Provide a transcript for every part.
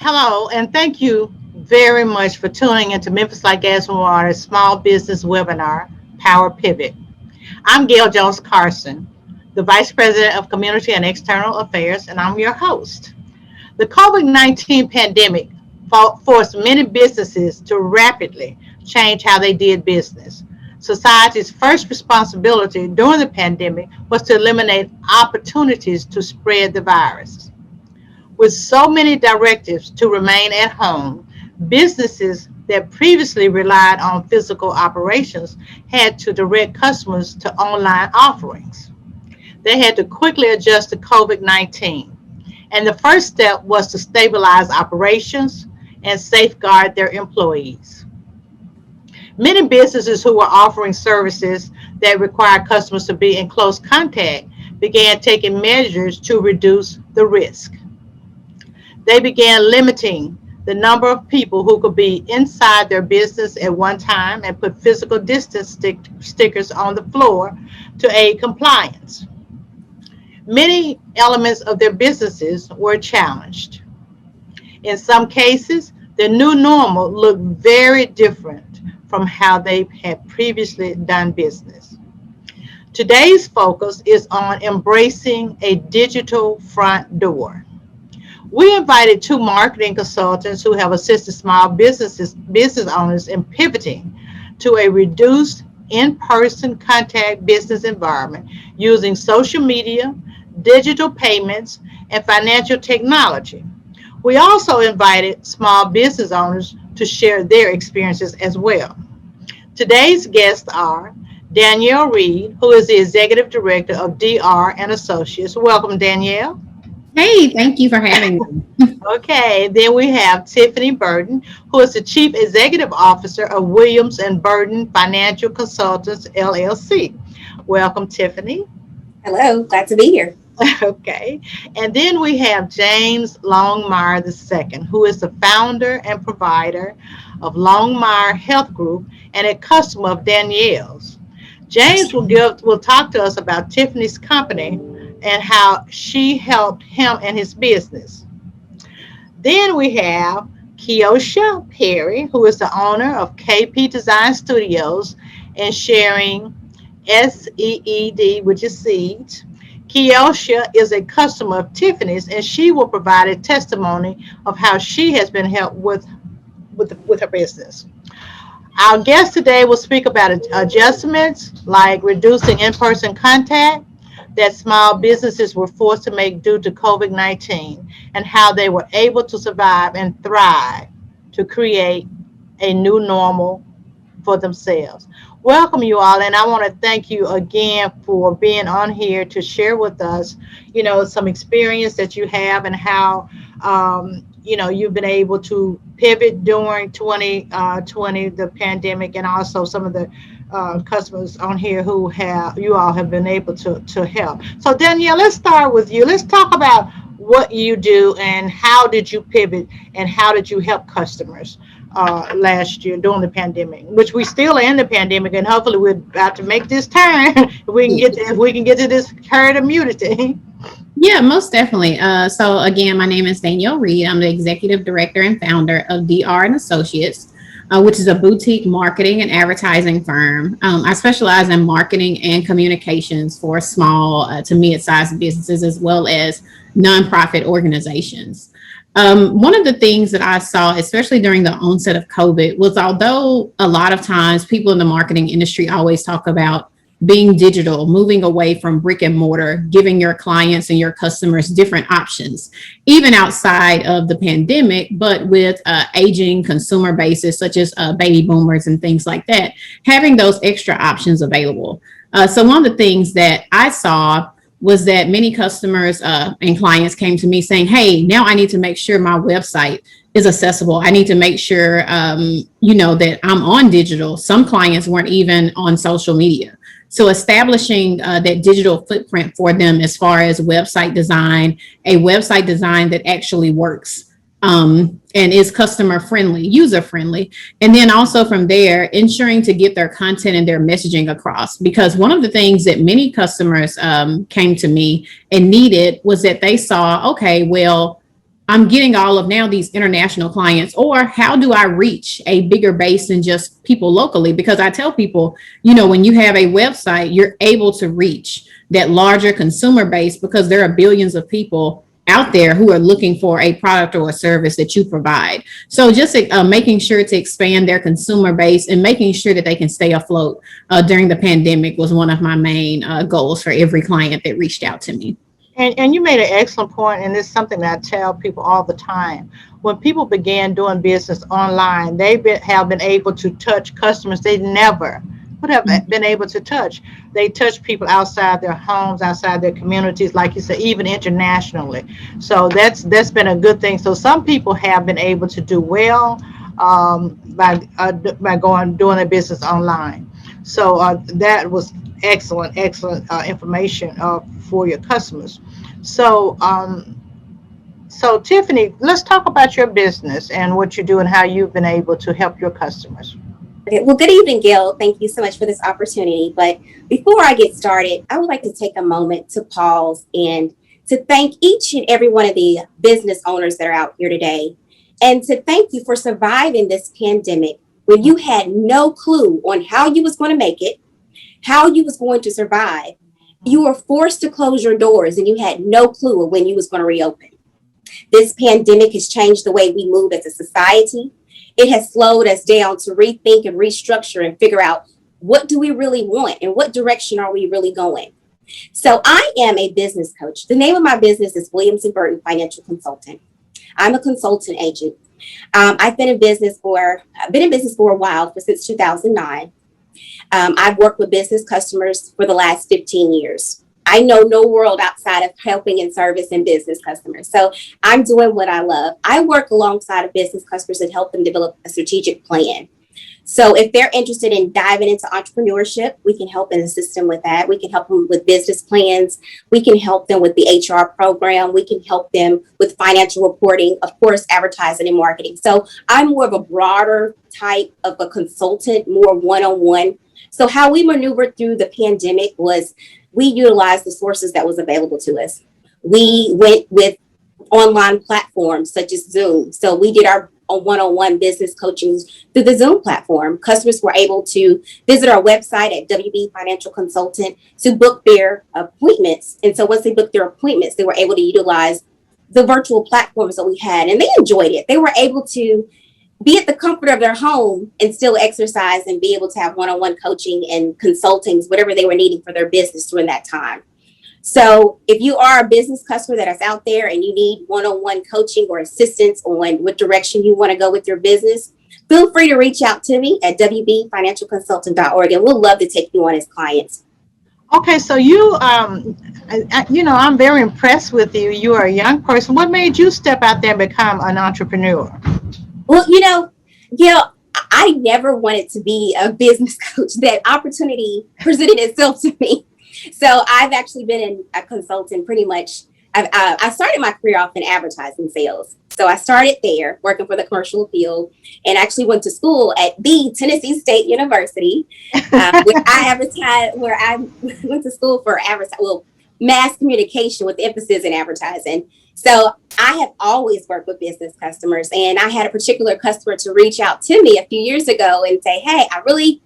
Hello, and thank you very much for tuning into Memphis Like Gas and Water Small Business Webinar, Power Pivot. I'm Gale Jones Carson, the Vice President of Community and External Affairs, and I'm your host. The COVID-19 pandemic forced many businesses to rapidly change how they did business. Society's first responsibility during the pandemic was to eliminate opportunities to spread the virus. With so many directives to remain at home, businesses that previously relied on physical operations had to direct customers to online offerings. They had to quickly adjust to COVID-19. And the first step was to stabilize operations and safeguard their employees. Many businesses who were offering services that required customers to be in close contact began taking measures to reduce the risk. They began limiting the number of people who could be inside their business at one time and put physical distance stickers on the floor to aid compliance. Many elements of their businesses were challenged. In some cases, the new normal looked very different from how they had previously done business. Today's focus is on embracing a digital front door. We invited two marketing consultants who have assisted small business owners in pivoting to a reduced in-person contact business environment using social media, digital payments, and financial technology. We also invited small business owners to share their experiences as well. Today's guests are Danielle Reid, who is the Executive Director of DR and Associates. Welcome, Danielle. Hey, thank you for having me. Okay, then we have Tiffany Burton, who is the Chief Executive Officer of Williams and Burton Financial Consultants, LLC. Welcome, Tiffany. Hello, glad to be here. Okay, and then we have James Longmire II, who is the founder and provider of Longmire Health Group and a customer of Danielle's. James will talk to us about Tiffany's company and how she helped him and his business. Then we have Keosha Perry, who is the owner of KP Design Studios and sharing SEED, which is seeds. Keosha is a customer of Tiffany's, and she will provide a testimony of how she has been helped with her business. Our guest today will speak about adjustments like reducing in-person contact that small businesses were forced to make due to COVID-19 and how they were able to survive and thrive to create a new normal for themselves. Welcome you all, and I want to thank you again for being on here to share with us, some experience that you have and how, you've been able to pivot during 2020, the pandemic, and also some of the customers on here who you all have been able to help. So Danielle, let's start with you. Let's talk about what you do and how did you pivot and how did you help customers last year during the pandemic, which we still are in the pandemic, and hopefully we're about to make this turn if we can get to this herd immunity. Yeah, most definitely. So again, my name is Danielle Reid. I'm the Executive Director and founder of DR and Associates, which is a boutique marketing and advertising firm. I specialize in marketing and communications for small to mid-sized businesses as well as nonprofit organizations. One of the things that I saw, especially during the onset of COVID, was although a lot of times people in the marketing industry always talk about being digital, moving away from brick and mortar, giving your clients and your customers different options, even outside of the pandemic, but with aging consumer bases such as baby boomers and things like that, having those extra options available. So one of the things that I saw was that many customers and clients came to me saying, hey, now I need to make sure my website is accessible. I need to make sure, that I'm on digital. Some clients weren't even on social media. So establishing that digital footprint for them as far as website design, a website design that actually works and is customer friendly, user friendly. And then also from there, ensuring to get their content and their messaging across. Because one of the things that many customers came to me and needed was that they saw, okay, well, I'm getting all of now these international clients, or how do I reach a bigger base than just people locally? Because I tell people, when you have a website, you're able to reach that larger consumer base because there are billions of people out there who are looking for a product or a service that you provide. So just making sure to expand their consumer base and making sure that they can stay afloat during the pandemic was one of my main goals for every client that reached out to me. And you made an excellent point, and it's something that I tell people all the time. When people began doing business online, have been able to touch customers they never would have been able to touch. They touch people outside their homes, outside their communities, like you said, even internationally. So that's been a good thing. So some people have been able to do well by doing their business online. So that was excellent information for your customers. So, so Tiffany, let's talk about your business and what you do and how you've been able to help your customers. Okay, well, good evening, Gale. Thank you so much for this opportunity. But before I get started, I would like to take a moment to pause and to thank each and every one of the business owners that are out here today, and to thank you for surviving this pandemic when you had no clue on how you was going to make it, how you was going to survive. You were forced to close your doors and you had no clue of when you was going to reopen. This pandemic has changed the way we move as a society. It has slowed us down to rethink and restructure and figure out what do we really want and what direction are we really going. So I am a business coach. The name of my business is Williams & Burton Financial Consultant. I'm a consultant agent. I've been in business for a while, since 2009. I've worked with business customers for the last 15 years. I know no world outside of helping and servicing business customers. So I'm doing what I love. I work alongside of business customers and help them develop a strategic plan. So if they're interested in diving into entrepreneurship, we can help and assist them with that. We can help them with business plans. We can help them with the HR program. We can help them with financial reporting, of course, advertising and marketing. So I'm more of a broader type of a consultant, more one-on-one. So how we maneuvered through the pandemic was we utilized the sources that was available to us. We went with online platforms such as Zoom. So we did our one-on-one business coaching through the Zoom platform. Customers were able to visit our website at WB Financial Consultant to book their appointments. And so once they booked their appointments, they were able to utilize the virtual platforms that we had, and they enjoyed it. They were able to be at the comfort of their home and still exercise and be able to have one-on-one coaching and consultings, whatever they were needing for their business during that time. So if you are a business customer that is out there and you need one-on-one coaching or assistance on what direction you want to go with your business, feel free to reach out to me at wbfinancialconsultant.org, and we'll love to take you on as clients. Okay, so I'm very impressed with you. You are a young person. What made you step out there and become an entrepreneur? Well, I never wanted to be a business coach. That opportunity presented itself to me. So I've actually been a consultant pretty much. I started my career off in advertising sales. So I started there working for the commercial field and actually went to school at the Tennessee State University, where I went to school for mass communication with emphasis in advertising. So I have always worked with business customers, and I had a particular customer to reach out to me a few years ago and say, hey, I really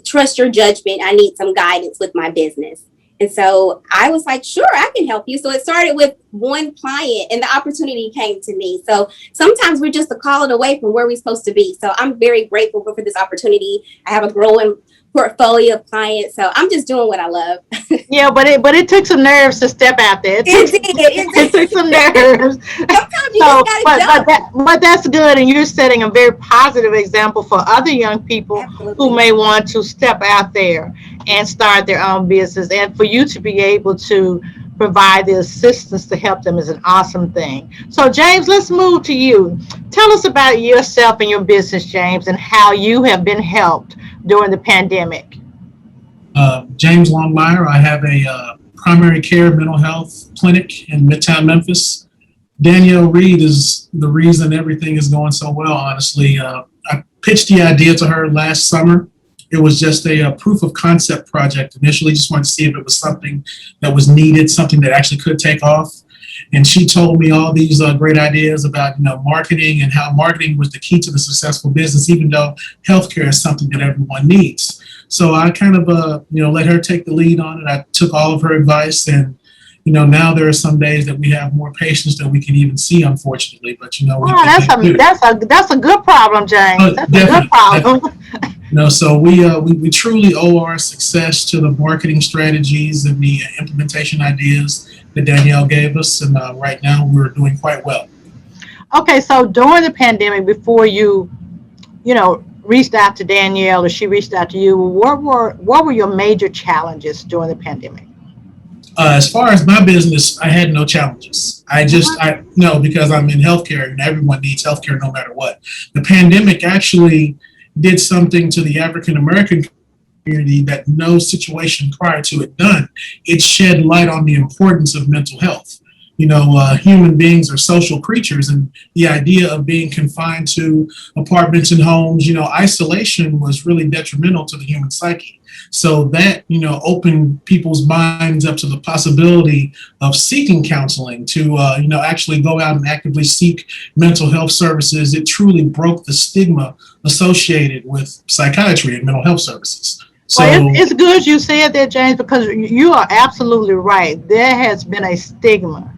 trust your judgment. I need some guidance with my business. And so I was like, sure, I can help you. So it started with one client and the opportunity came to me. So sometimes we're just a call away from where we're supposed to be. So I'm very grateful for this opportunity. I have a growing portfolio of clients. So I'm just doing what I love. Yeah, but it took some nerves to step out there. It took some nerves. Sometimes you just gotta but that's good, and you're setting a very positive example for other young people who may want to step out there and start their own business, and for you to be able to provide the assistance to help them is an awesome thing. So James, let's move to you. Tell us about yourself and your business, James, and how you have been helped during the pandemic. James Longmire. I have a primary care mental health clinic in Midtown Memphis. Danielle Reid is the reason everything is going so well, honestly. I pitched the idea to her last summer. It was just a proof of concept project initially, just wanted to see if it was something that was needed, something that actually could take off. And she told me all these great ideas about, marketing and how marketing was the key to the successful business, even though healthcare is something that everyone needs. So I kind of, let her take the lead on it. I took all of her advice, and now there are some days that we have more patients than we can even see, unfortunately. But that's a good problem, James. That's a good problem. So we truly owe our success to the marketing strategies and the implementation ideas that Danielle gave us, and right now we're doing quite well. Okay, so during the pandemic, before you reached out to Danielle or she reached out to you, what were your major challenges during the pandemic? As far as my business, I had no challenges. I know, because I'm in healthcare and everyone needs healthcare no matter what. The pandemic actually did something to the African American community that no situation prior to it done. It shed light on the importance of mental health. Human beings are social creatures, and the idea of being confined to apartments and homes, isolation was really detrimental to the human psyche. So that, opened people's minds up to the possibility of seeking counseling, to, actually go out and actively seek mental health services. It truly broke the stigma associated with psychiatry and mental health services. So it's good you said that, James, because you are absolutely right. There has been a stigma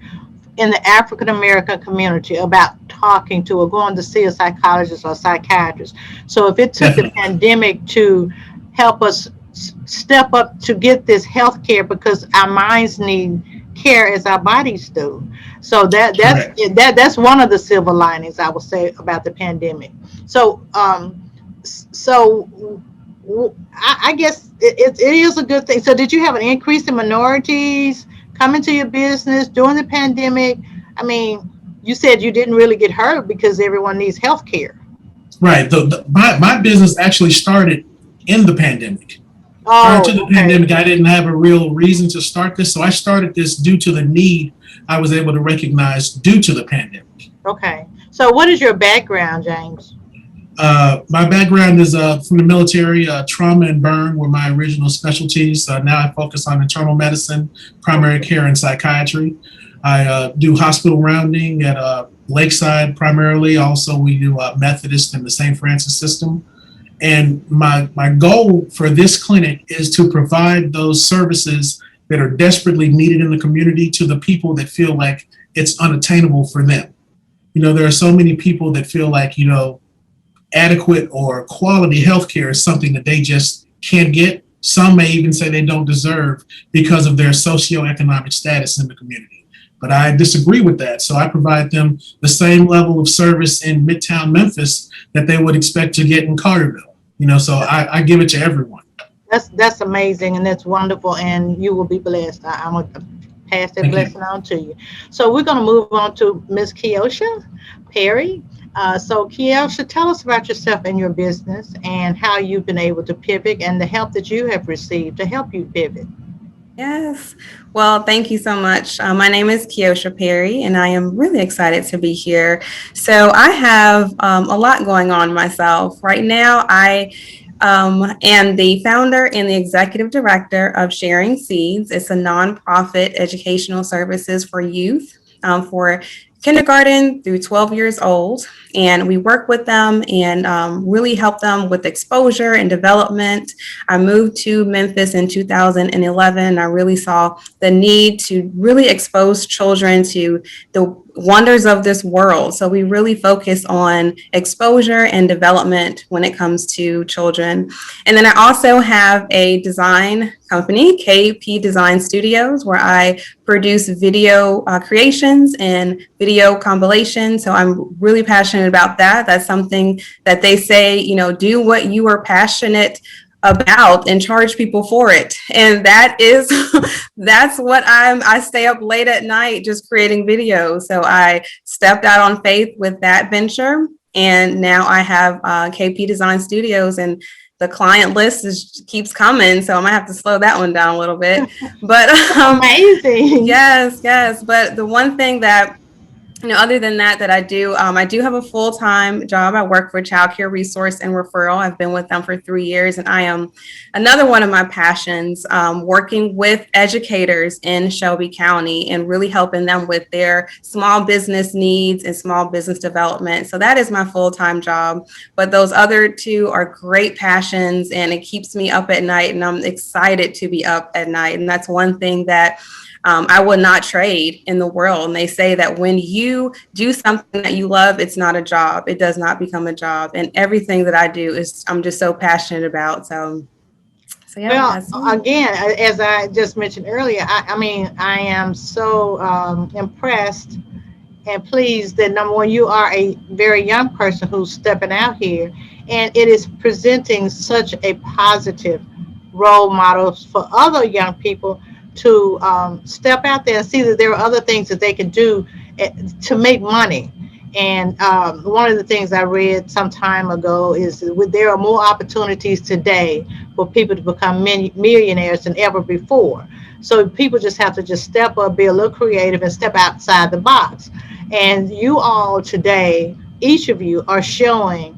in the African American community about talking to or going to see a psychologist or psychiatrist. So if it took the pandemic to help us step up to get this health care, because our minds need care as our bodies do. So that's one of the silver linings, I would say, about the pandemic. So I guess it is a good thing. So did you have an increase in minorities coming to your business during the pandemic? I mean, you said you didn't really get hurt because everyone needs health care. Right. My business actually started in the pandemic. Prior to the pandemic, I didn't have a real reason to start this. So I started this due to the need I was able to recognize due to the pandemic. Okay. So what is your background, James? My background is from the military. Trauma and burn were my original specialties. Now I focus on internal medicine, primary care, and psychiatry. I do hospital rounding at Lakeside primarily. Also, we do Methodist and the St. Francis system. And my goal for this clinic is to provide those services that are desperately needed in the community to the people that feel like it's unattainable for them. There are so many people that feel like, adequate or quality healthcare is something that they just can't get. Some may even say they don't deserve because of their socioeconomic status in the community. But I disagree with that. So I provide them the same level of service in Midtown Memphis that they would expect to get in Carterville. So I give it to everyone. That's amazing, and that's wonderful, and you will be blessed. I'm going to pass that blessing on to you. So we're going to move on to Ms. Keosha Perry. So Keosha, tell us about yourself and your business and how you've been able to pivot and the help that you have received to help you pivot. Yes. Well, thank you so much. My name is Keosha Perry, and I am really excited to be here. So I have a lot going on myself. Right now, I am the founder and the executive director of Sharing Seeds. It's a nonprofit educational services for youth, for kindergarten through 12 years old. And we work with them and really help them with exposure and development. I moved to Memphis in 2011. I really saw the need to really expose children to the wonders of this world. So we really focus on exposure and development when it comes to children. And then I also have a design company, KP Design Studios, where I produce video creations and video compilations. So I'm really passionate about that. That's something that they say, do what you are passionate about and charge people for it. And that's what I stay up late at night just creating videos. So I stepped out on faith with that venture. And now I have KP Design Studios, and the client list keeps coming. So I might have to slow that one down a little bit. But amazing. Yes. But the one thing that Other than that I do have a full-time job. I work for Child Care Resource and Referral. I've been with them for 3 years, and I am another one of my passions, working with educators in Shelby County and really helping them with their small business needs and small business development. So that is my full-time job. But those other two are great passions, and it keeps me up at night, and I'm excited to be up at night. And that's one thing that I will not trade in the world. And they say that when you do something that you love, it's not a job. It does not become a job. And everything that I do I'm just so passionate about. So yeah. Well, again, as I just mentioned earlier, I mean, I am so impressed and pleased that number one, you are a very young person who's stepping out here, and it is presenting such a positive role model for other young people to step out there and see that there are other things that they can do to make money. And one of the things I read some time ago is that there are more opportunities today for people to become millionaires than ever before. So people just have to just step up, be a little creative, and step outside the box. And you all today, each of you, are showing,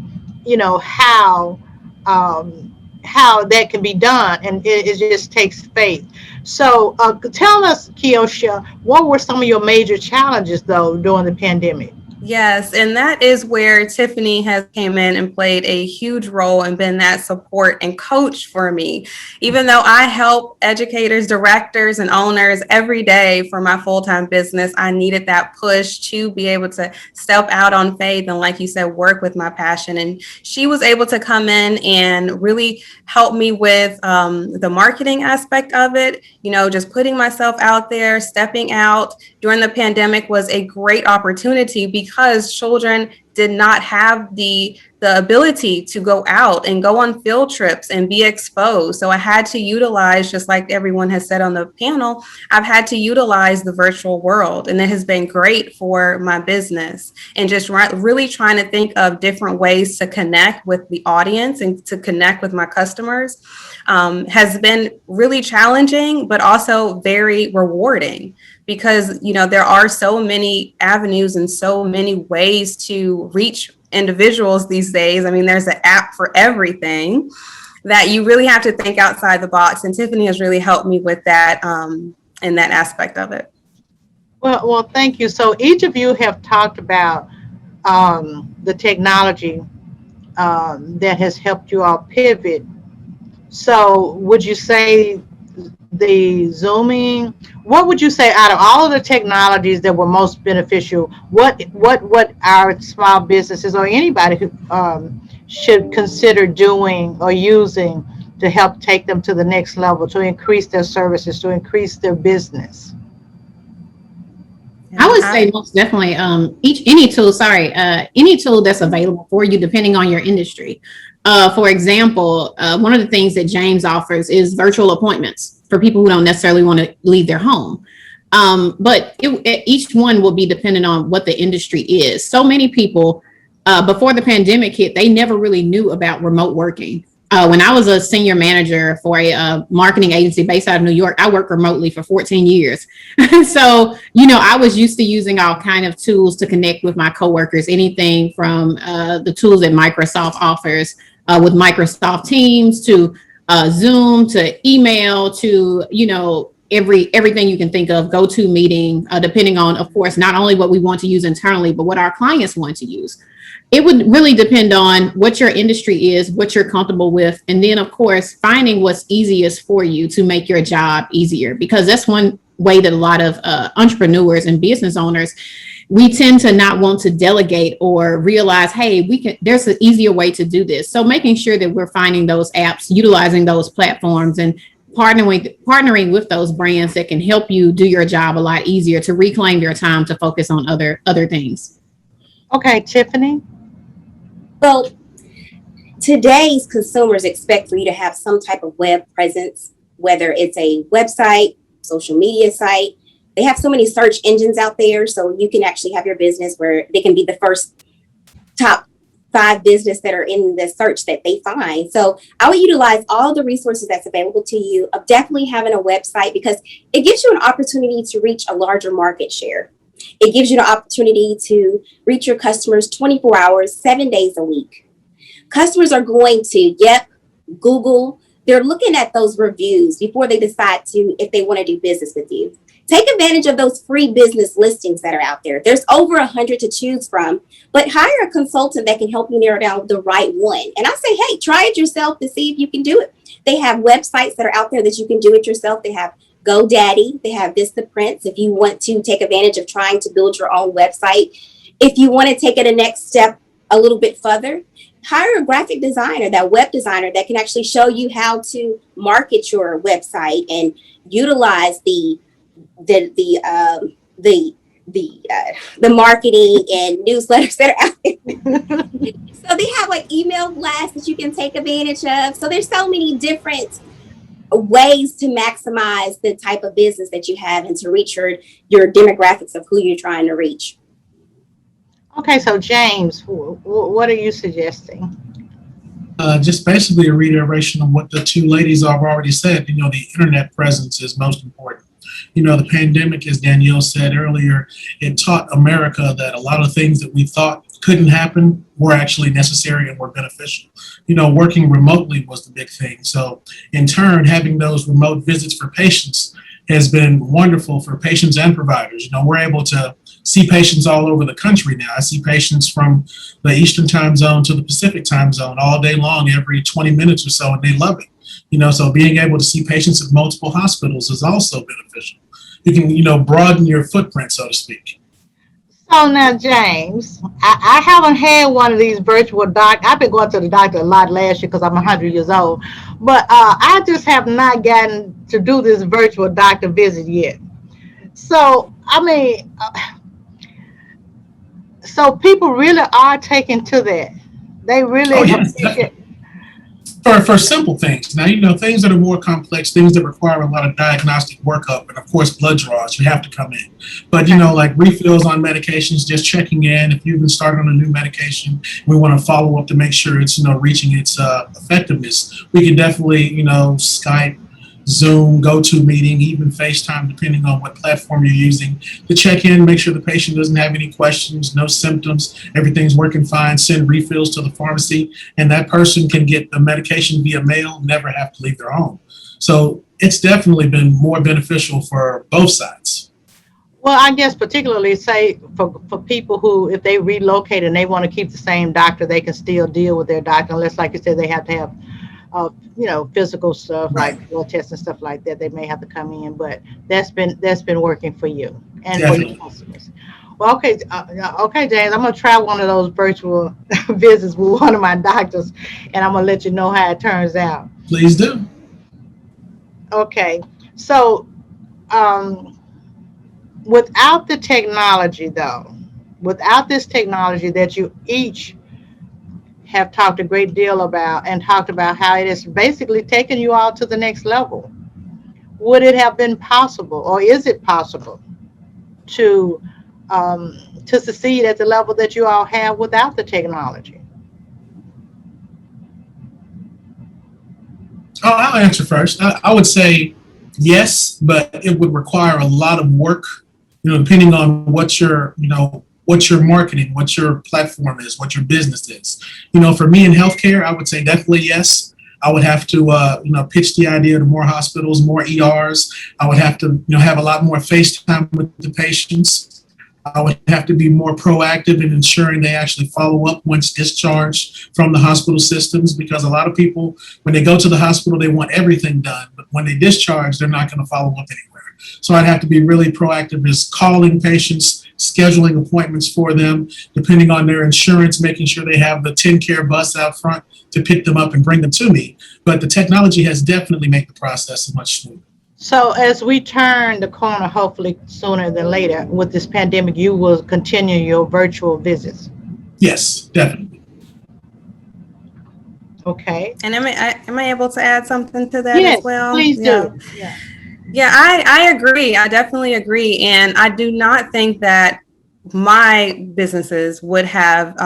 how that can be done, and it just takes faith. So tell us, Keosha, what were some of your major challenges though during the pandemic? Yes, and that is where Tiffany has came in and played a huge role and been that support and coach for me. Even though I help educators, directors, and owners every day for my full-time business, I needed that push to be able to step out on faith and, like you said, work with my passion. And she was able to come in and really help me with the marketing aspect of it, just putting myself out there, stepping out during the pandemic was a great opportunity because children did not have the ability to go out and go on field trips and be exposed. So I had to utilize, just like everyone has said on the panel, I've had to utilize the virtual world, and it has been great for my business. And just really trying to think of different ways to connect with the audience and to connect with my customers has been really challenging, but also very rewarding. Because, there are so many avenues and so many ways to reach individuals these days. I mean, there's an app for everything that you really have to think outside the box. And Tiffany has really helped me with that in that aspect of it. Well, thank you. So each of you have talked about the technology that has helped you all pivot. So would you say the Zooming, what would you say out of all of the technologies that were most beneficial, what our small businesses or anybody who should consider doing or using to help take them to the next level, to increase their services, to increase their business? I would say most definitely any tool that's available for you depending on your industry. For example, one of the things that James offers is virtual appointments for people who don't necessarily want to leave their home. But each one will be dependent on what the industry is. So many people before the pandemic hit, they never really knew about remote working. When I was a senior manager for a marketing agency based out of New York, I worked remotely for 14 years. So, I was used to using all kind of tools to connect with my coworkers, anything from the tools that Microsoft offers with Microsoft Teams to Zoom to email to, everything you can think of, GoToMeeting, depending on, of course, not only what we want to use internally, but what our clients want to use. It would really depend on what your industry is, what you're comfortable with, and then, of course, finding what's easiest for you to make your job easier, because that's one way that a lot of entrepreneurs and business owners, we tend to not want to delegate or realize, hey, there's an easier way to do this. So making sure that we're finding those apps, utilizing those platforms, and partnering with those brands that can help you do your job a lot easier, to reclaim your time to focus on other things. Okay, Tiffany. Well, today's consumers expect for you to have some type of web presence, whether it's a website, social media site. They have so many search engines out there, so you can actually have your business where they can be the first top 5 business that are in the search that they find. So I would utilize all the resources that's available to you of definitely having a website, because it gives you an opportunity to reach a larger market share. It gives you the opportunity to reach your customers 24 hours, 7 days a week. Customers are going to, Google. They're looking at those reviews before they decide if they want to do business with you. Take advantage of those free business listings that are out there. There's over 100 to choose from, but hire a consultant that can help you narrow down the right one. And I say, hey, try it yourself to see if you can do it. They have websites that are out there that you can do it yourself. They have GoDaddy. They have VistaPrints. If you want to take advantage of trying to build your own website, if you want to take it a next step a little bit further, hire a graphic designer, that web designer that can actually show you how to market your website and utilize the marketing and newsletters that are out there. So they have like email blasts that you can take advantage of. So there's so many different ways to maximize the type of business that you have and to reach your demographics of who you're trying to reach. Okay, so James, what are you suggesting? Just basically a reiteration of what the two ladies have already said. The internet presence is most important. The pandemic, as Danielle said earlier, it taught America that a lot of things that we thought couldn't happen were actually necessary and were beneficial. Working remotely was the big thing. So in turn, having those remote visits for patients has been wonderful for patients and providers. We're able to see patients all over the country now. I see patients from the Eastern time zone to the Pacific time zone all day long, every 20 minutes or so, and they love it. So being able to see patients at multiple hospitals is also beneficial. You can, broaden your footprint, so to speak. So now, James, I haven't had one of these virtual I've been going to the doctor a lot last year because I'm 100 years old, but I just have not gotten to do this virtual doctor visit yet. So, so people really are taking to that. They really appreciate. For simple things. Now, things that are more complex, things that require a lot of diagnostic workup, and of course, blood draws, you have to come in. But, like refills on medications, just checking in. If you've been started on a new medication, we want to follow up to make sure it's, reaching its effectiveness. We can definitely, Skype, Zoom, GoToMeeting, even FaceTime, depending on what platform you're using, to check in, make sure the patient doesn't have any questions, no symptoms, everything's working fine, send refills to the pharmacy, and that person can get the medication via mail, never have to leave their home. So it's definitely been more beneficial for both sides. Well, I guess particularly say for people who, if they relocate and they want to keep the same doctor, they can still deal with their doctor, unless, like you said, they have to have physical stuff, right, like blood tests and stuff like that. They may have to come in, but that's been working for you and Definitely. for your customers. Well, okay, James, I'm gonna try one of those virtual visits with one of my doctors, and I'm gonna let you know how it turns out. Please do. Okay, so without the technology, though, without this technology that you each have talked a great deal about and talked about how it has basically taken you all to the next level, would it have been possible, or is it possible to succeed at the level that you all have without the technology? I'll answer first. I would say yes, but it would require a lot of work, depending on what your marketing, what your platform is, what your business is. For me in healthcare, I would say definitely yes. I would have to, pitch the idea to more hospitals, more ERs. I would have to, have a lot more FaceTime with the patients. I would have to be more proactive in ensuring they actually follow up once discharged from the hospital systems, because a lot of people, when they go to the hospital, they want everything done. But when they discharge, they're not going to follow up anywhere. So I'd have to be really proactive as calling patients, scheduling appointments for them, depending on their insurance, making sure they have the TennCare bus out front to pick them up and bring them to me. But the technology has definitely made the process much smoother. So as we turn the corner, hopefully sooner than later, with this pandemic, you will continue your virtual visits. Yes, definitely. Okay. And am I able to add something to that Yes, as well? please do. Yeah, I agree. I definitely agree. And I do not think that my businesses would have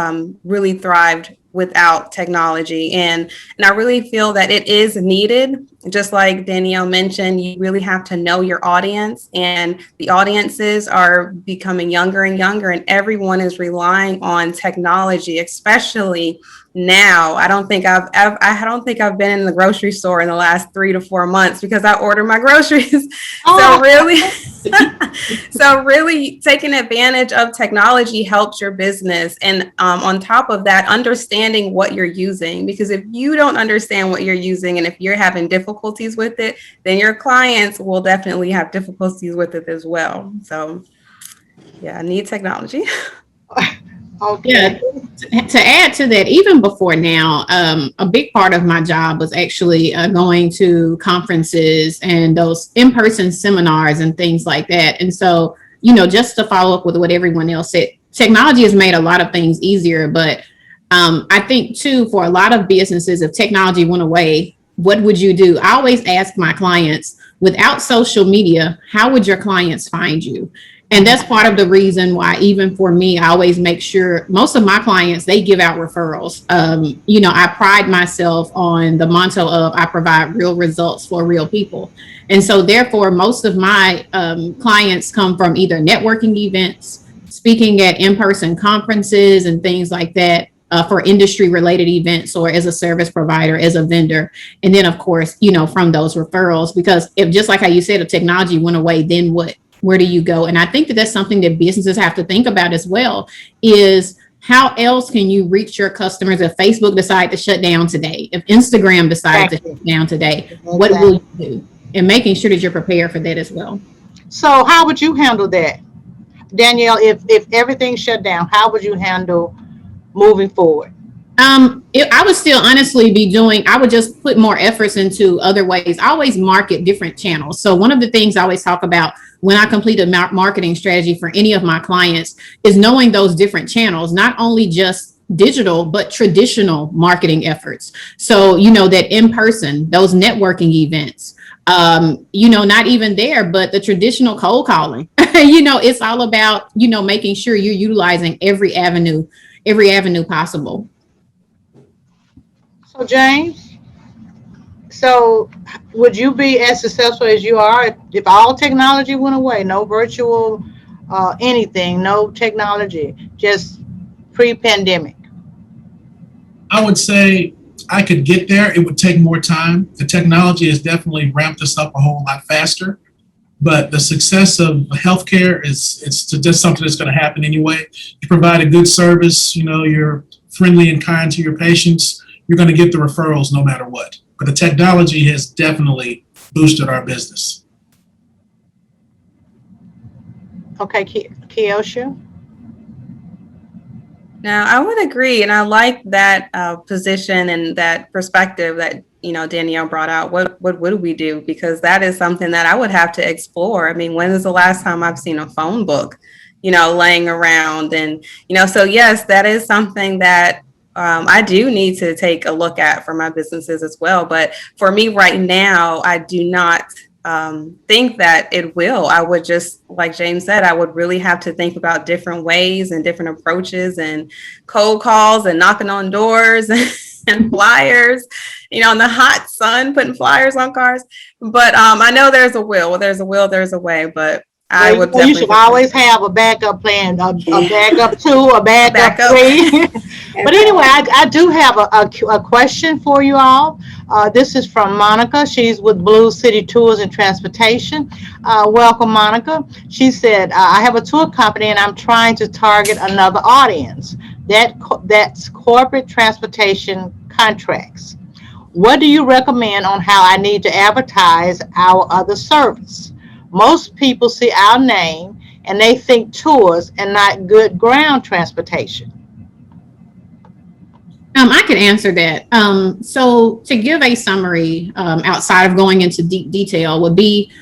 really thrived without technology. And I really feel that it is needed. Just like Danielle mentioned, you really have to know your audience, and the audiences are becoming younger and younger, and everyone is relying on technology, especially now. I don't think I've been in the grocery store in the last 3 to 4 months because I order my groceries. So really taking advantage of technology helps your business. And on top of that, understanding what you're using, because if you don't understand what you're using and if you're having difficulties with it, then your clients will definitely have difficulties with it as well. So yeah, I need technology. Okay. Yeah, to add to that, even before now, a big part of my job was actually going to conferences and those in-person seminars and things like that. And so, just to follow up with what everyone else said, technology has made a lot of things easier. But I think, too, for a lot of businesses, if technology went away, what would you do? I always ask my clients, without social media, how would your clients find you? And that's part of the reason why, even for me, I always make sure most of my clients, they give out referrals. I pride myself on the motto of I provide real results for real people. And so therefore, most of my clients come from either networking events, speaking at in-person conferences and things like that, for industry related events, or as a service provider, as a vendor. And then, of course, from those referrals, because if, just like how you said, if technology went away, then what? Where do you go? And I think that that's something that businesses have to think about as well, is how else can you reach your customers if Facebook decide to shut down today, if Instagram decides to shut down today, what will you do? And making sure that you're prepared for that as well. So how would you handle that, Danielle? If everything shut down, how would you handle moving forward? I would still honestly I would just put more efforts into other ways. I always market different channels. So one of the things I always talk about when I complete a marketing strategy for any of my clients is knowing those different channels, not only just digital, but traditional marketing efforts. So, that in person, those networking events, not even there, but the traditional cold calling, it's all about, making sure you're utilizing every avenue possible. So James, would you be as successful as you are if all technology went away? No virtual anything, no technology, just pre-pandemic? I would say I could get there. It would take more time. The technology has definitely ramped us up a whole lot faster. But the success of healthcare it's just something that's going to happen anyway. You provide a good service, you're friendly and kind to your patients, you're going to get the referrals no matter what. But the technology has definitely boosted our business. Okay, Keosha? Now, I would agree, and I like that position and that perspective that Danielle brought out. What do we do? Because that is something that I would have to explore. I mean, when is the last time I've seen a phone book, laying around? And so yes, that is something that I do need to take a look at for my businesses as well. But for me right now, I do not think that it will. I would just, like James said, I would really have to think about different ways and different approaches and cold calls and knocking on doors and flyers, in the hot sun, putting flyers on cars. But I know there's a will. Well, there's a will, there's a way. But I would definitely. You should always have a backup plan, a backup 2, a backup 3. But anyway, I do have a question for you all. This is from Monica. She's with Blue City Tours and Transportation. Welcome, Monica. She said, I have a tour company and I'm trying to target another audience. That's corporate transportation contracts. What do you recommend on how I need to advertise our other service? Most people see our name and they think tours and not good ground transportation. I can answer that. So to give a summary, outside of going into deep detail, would be,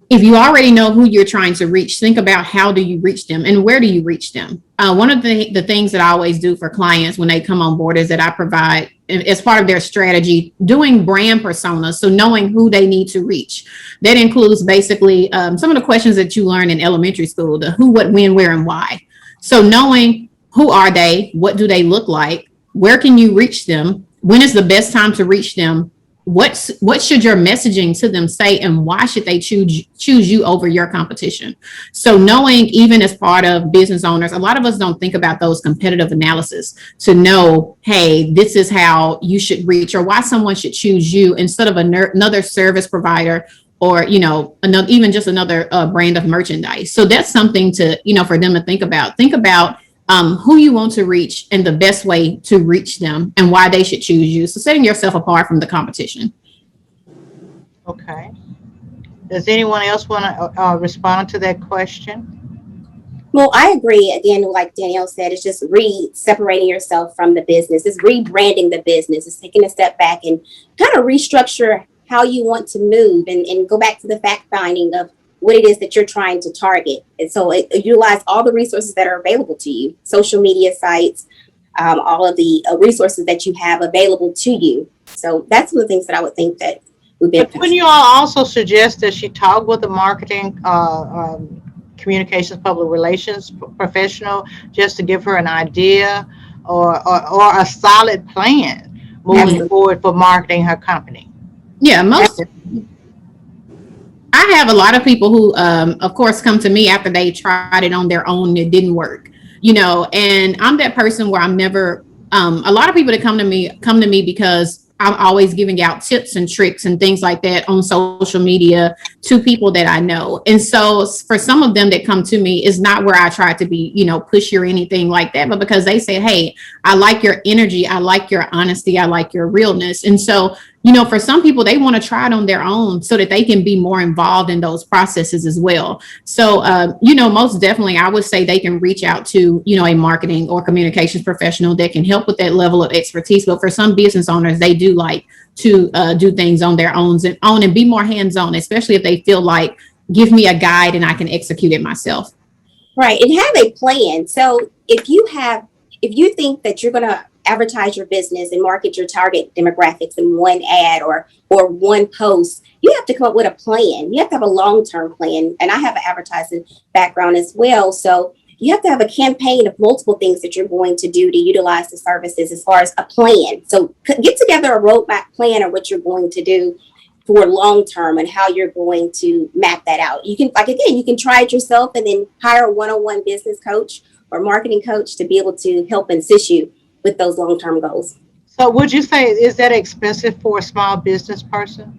if you already know who you're trying to reach, think about how do you reach them and where do you reach them? One of the things that I always do for clients when they come on board is that I provide, as part of their strategy, doing brand personas. So knowing who they need to reach. That includes basically some of the questions that you learn in elementary school, the who, what, when, where, and why. So knowing who are they, what do they look like, where can you reach them? When is the best time to reach them? What should your messaging to them say, and why should they choose you over your competition? So knowing, even as part of business owners, a lot of us don't think about those competitive analysis to know, hey, this is how you should reach, or why someone should choose you instead of another service provider, or another, even just another brand of merchandise. So that's something to for them to think about. Think about who you want to reach and the best way to reach them and why they should choose you. So setting yourself apart from the competition. Okay. Does anyone else want to respond to that question? Well, I agree. Again, like Danielle said, it's just separating yourself from the business. It's rebranding the business. It's taking a step back and kind of restructure how you want to move, and go back to the fact finding of what it is that you're trying to target. And so utilize all the resources that are available to you, social media sites, all of the resources that you have available to you. So that's one of the things that I would think that would be. But wouldn't you all also suggest that she talk with the marketing communications public relations professional just to give her an idea or a solid plan moving forward for marketing her company? Yeah, I have a lot of people who, of course, come to me after they tried it on their own and it didn't work, and I'm that person where I'm never, a lot of people that come to me because I'm always giving out tips and tricks and things like that on social media to people that I know. And so for some of them that come to me, is not where I try to be, pushy or anything like that, but because they say, hey, I like your energy, I like your honesty, I like your realness. And so, for some people, they want to try it on their own so that they can be more involved in those processes as well. So, most definitely, I would say they can reach out to, a marketing or communications professional that can help with that level of expertise. But for some business owners, they do like to do things on their own and be more hands-on, especially if they feel like, give me a guide and I can execute it myself. Right. And have a plan. So if you think that you're going to advertise your business and market your target demographics in one ad or one post, you have to come up with a plan. You have to have a long-term plan. And I have an advertising background as well. So you have to have a campaign of multiple things that you're going to do to utilize the services as far as a plan. So get together a roadmap plan of what you're going to do for long term and how you're going to map that out. You can, you can try it yourself and then hire a one-on-one business coach or marketing coach to be able to help assist you with those long-term goals. So would you say, is that expensive for a small business person?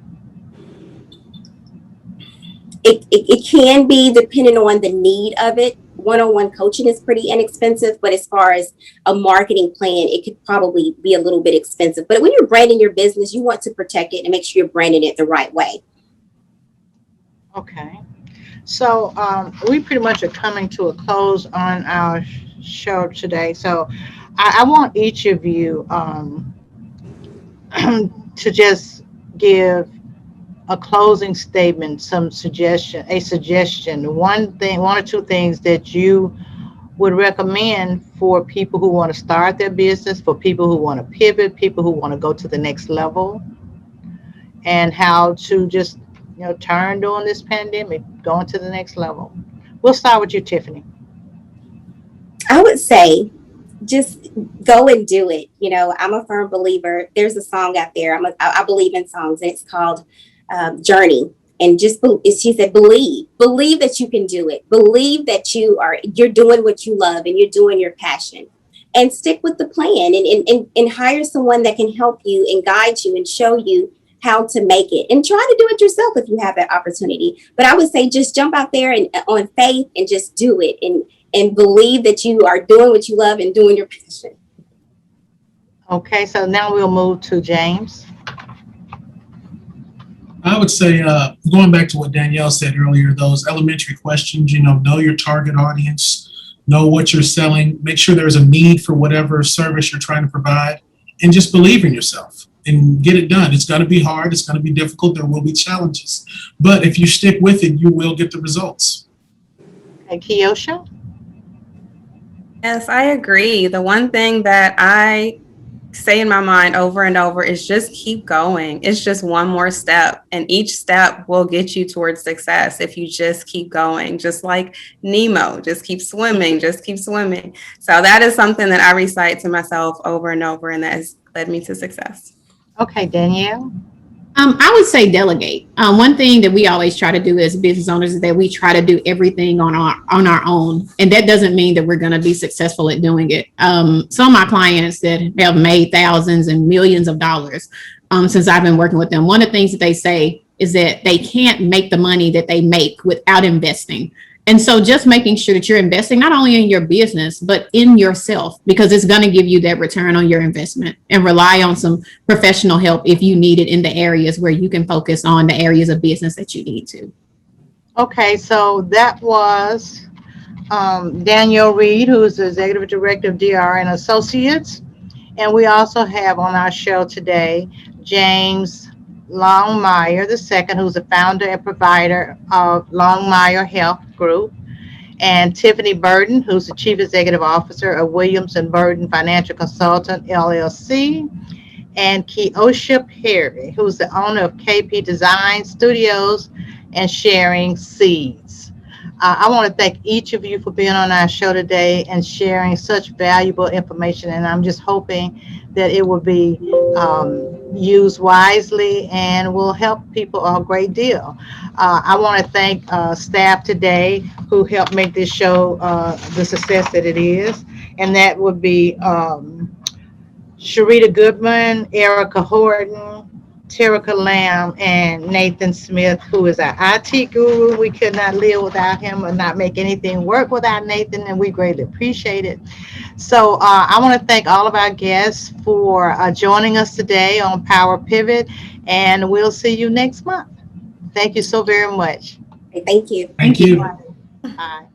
It can be, depending on the need of it. One-on-one coaching is pretty inexpensive, but as far as a marketing plan, it could probably be a little bit expensive. But when you're branding your business, you want to protect it and make sure you're branding it the right way. Okay. So we pretty much are coming to a close on our show today. So I want each of you to just give a closing statement, a suggestion, one or two things that you would recommend for people who want to start their business, for people who want to pivot, people who want to go to the next level, and how to just, turn during this pandemic, going to the next level. We'll start with you, Tiffany. I would say just go and do it. I'm a firm believer. There's a song out there. I believe in songs, and it's called Journey. And she said, believe that you can do it. Believe that you're doing what you love and you're doing your passion, and stick with the plan and hire someone that can help you and guide you and show you how to make it, and try to do it yourself if you have that opportunity. But I would say just jump out there and on faith and just do it and believe that you are doing what you love and doing your passion. Okay, so now we'll move to James. I would say, going back to what Danielle said earlier, those elementary questions, know your target audience, know what you're selling, make sure there's a need for whatever service you're trying to provide, and just believe in yourself and get it done. It's going to be hard. It's going to be difficult. There will be challenges. But if you stick with it, you will get the results. Okay, Keosha? Yes, I agree. The one thing that I say in my mind over and over is just keep going. It's just one more step, and each step will get you towards success if you just keep going. Just like Nemo, just keep swimming, just keep swimming. So that is something that I recite to myself over and over, and that has led me to success. Okay, Danielle. I would say delegate. One thing that we always try to do as business owners is that we try to do everything on our own, and that doesn't mean that we're going to be successful at doing it. Some of my clients that have made thousands and millions of dollars since I've been working with them, one of the things that they say is that they can't make the money that they make without investing. And so just making sure that you're investing not only in your business, but in yourself, because it's going to give you that return on your investment, and rely on some professional help if you need it in the areas where you can focus on the areas of business that you need to. Okay, so that was Danielle Reid, who is the Executive Director of DR and Associates. And we also have on our show today, James Longmire II, who's the founder and provider of Longmire Health Group, and Tiffany Burton, who's the Chief Executive Officer of Williams & Burton Financial Consultant, LLC, and Keosha Perry, who's the owner of KP Design Studios and Sharing Seeds. I want to thank each of you for being on our show today and sharing such valuable information, and I'm just hoping that it will be used wisely and will help people a great deal. I want to thank staff today who helped make this show the success that it is, and that would be Sharita Goodman, Erica Horton, Terica Lamb, and Nathan Smith, who is our IT guru. We could not live without him or not make anything work without Nathan, and we greatly appreciate it. So I want to thank all of our guests for joining us today on Power Pivot, and we'll see you next month. Thank you so very much. Thank you. Thank you. Bye.